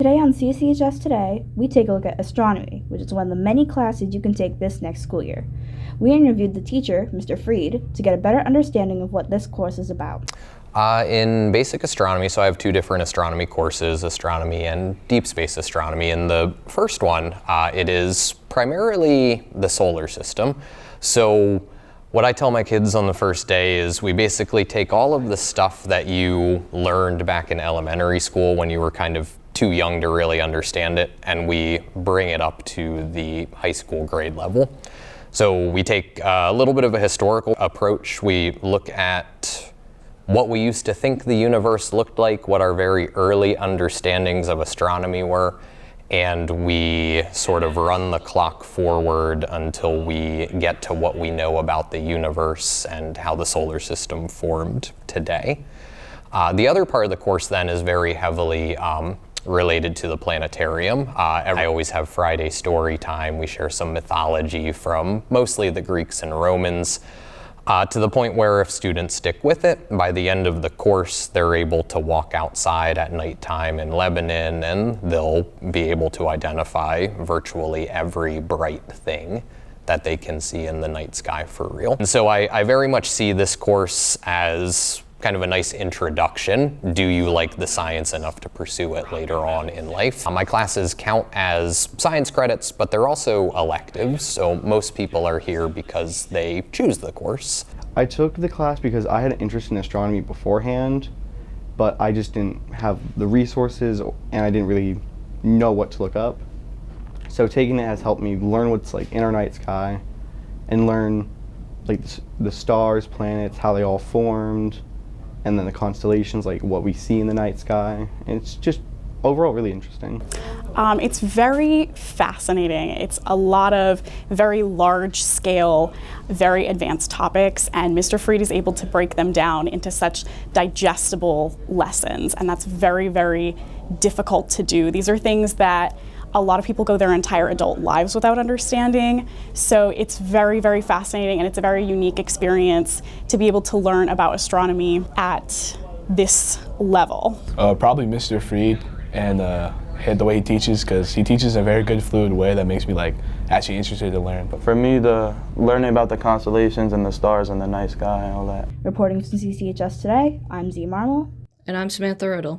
Today on CCHS Today, we take a look at astronomy, which is one of the many classes you can take this next school year. We interviewed the teacher, Mr. Freed, to get a better understanding of what this course is about. In basic astronomy, so I have two different astronomy courses, astronomy and deep space astronomy. In the first one, it is primarily the solar system. So what I tell my kids on the first day is we basically take all of the stuff that you learned back in elementary school when you were kind of too young to really understand it, and we bring it up to the high school grade level. So we take a little bit of a historical approach. We look at what we used to think the universe looked like, what our very early understandings of astronomy were, and we sort of run the clock forward until we get to what we know about the universe and how the solar system formed today. The other part of the course then is very heavily related to the planetarium. I always have Friday story time. We share some mythology from mostly the Greeks and Romans, to the point where if students stick with it, by the end of the course, they're able to walk outside at nighttime in Lebanon and they'll be able to identify virtually every bright thing that they can see in the night sky for real. And so I very much see this course as kind of a nice introduction. Do you like the science enough to pursue it later on in life? My classes count as science credits, but they're also electives, so most people are here because they choose the course. I took the class because I had an interest in astronomy beforehand, but I just didn't have the resources and I didn't really know what to look up. So taking it has helped me learn what's like in our night sky and learn like the stars, planets, how they all formed, and then the constellations, like what we see in the night sky. And it's just overall really interesting. It's very fascinating. It's a lot of very large scale, very advanced topics, and Mr. Freed is able to break them down into such digestible lessons, and that's very, very difficult to do. These are things that a lot of people go their entire adult lives without understanding. So it's very, very fascinating, and it's a very unique experience to be able to learn about astronomy at this level. Probably Mr. Freed and the way he teaches, because he teaches in a very good fluid way that makes me actually interested to learn. For me, the learning about the constellations and the stars and the night sky and all that. Reporting from CCHS Today, I'm Z Marmel. And I'm Samantha Riddle.